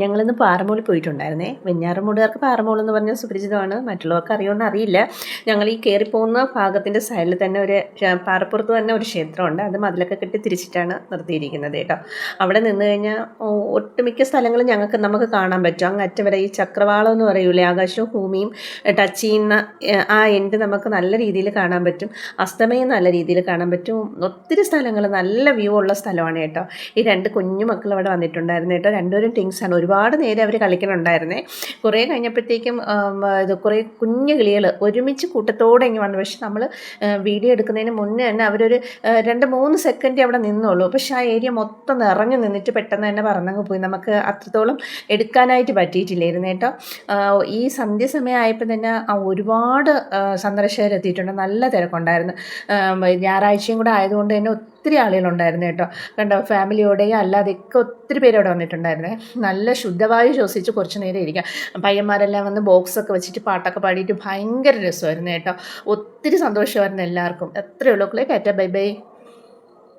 ഞങ്ങളിന്ന് പാറമൂളിൽ പോയിട്ടുണ്ടായിരുന്നേ. വെഞ്ഞാറമൂടുകാർക്ക് പാറമൂളെന്ന് പറഞ്ഞാൽ സുപരിചിതമാണ്, മറ്റുള്ളവർക്ക് അറിയുമെന്ന് അറിയില്ല. ഞങ്ങൾ ഈ കയറിപ്പോകുന്ന ഭാഗത്തിൻ്റെ സൈഡിൽ തന്നെ ഒരു പാറപ്പുറത്ത് തന്നെ ഒരു ക്ഷേത്രമുണ്ട്. അത് മതിലൊക്കെ കെട്ടി തിരിച്ചിട്ടാണ് നിർത്തിയിരിക്കുന്നത് കേട്ടോ. അവിടെ നിന്ന് കഴിഞ്ഞാൽ ഒട്ടുമിക്ക സ്ഥലങ്ങളും നമുക്ക് കാണാൻ പറ്റും. അങ്ങ് അറ്റം വരെ ഈ ചക്രവാളം എന്ന് പറയൂലേ, ആകാശവും ഭൂമിയും ടച്ച് ചെയ്യുന്ന ആ എൻഡ് നമുക്ക് നല്ല രീതിയിൽ കാണാൻ പറ്റും. അസ്തമയം നല്ല രീതിയിൽ കാണാൻ പറ്റും. ഒത്തിരി സ്ഥലങ്ങൾ നല്ല വ്യൂ ഉള്ള സ്ഥലമാണ് കേട്ടോ. ഈ രണ്ട് കുഞ്ഞു മക്കൾ അവിടെ വന്നിട്ടുണ്ടായിരുന്നു കേട്ടോ. രണ്ടുപേരും ടിങ്സാണ്. ഒരുപാട് നേരം അവർ കളിക്കണുണ്ടായിരുന്നേ. കുറേ കഴിഞ്ഞപ്പോഴത്തേക്കും ഇത് കുറേ കുഞ്ഞു കിളികൾ ഒരുമിച്ച് കൂട്ടത്തോടെ ഇങ്ങനെ വന്നു. പക്ഷെ നമ്മൾ വീഡിയോ എടുക്കുന്നതിന് മുന്നേ തന്നെ അവരൊരു 2-3 സെക്കൻഡ് അവിടെ നിന്നുള്ളൂ. പക്ഷെ ആ ഏരിയ മൊത്തം നിറഞ്ഞു നിന്നിട്ട് പെട്ടെന്ന് തന്നെ പറന്നങ്ങ് പോയി. നമുക്ക് അത്രത്തോളം എടുക്കാനായിട്ട് പറ്റിയിട്ടില്ലായിരുന്നു കേട്ടോ. ഈ സന്ധ്യസമയം ആയപ്പോൾ തന്നെ ഒരുപാട് സന്ദർശകരെത്തിയിട്ടുണ്ട്. നല്ല തിരക്കുണ്ടായിരുന്നു. ഞായറാഴ്ചയും കൂടെ ആയതുകൊണ്ട് തന്നെ ഒത്തിരി ആളുകളുണ്ടായിരുന്നു കേട്ടോ. കണ്ടോ, ഫാമിലിയോടെയും അല്ലാതെയൊക്കെ ഒത്തിരി പേര് അവിടെ വന്നിട്ടുണ്ടായിരുന്നേ. നല്ല ശുദ്ധവായു ശ്വസിച്ച് കുറച്ച് നേരം ഇരിക്കാം. പയ്യന്മാരെല്ലാം വന്ന് ബോക്സൊക്കെ വെച്ചിട്ട് പാട്ടൊക്കെ പാടിയിട്ട് ഭയങ്കര രസമായിരുന്നു കേട്ടോ. ഒത്തിരി സന്തോഷമായിരുന്നു എല്ലാവർക്കും. എത്രയുള്ളൂ ക്ലേ. Tata bye bye.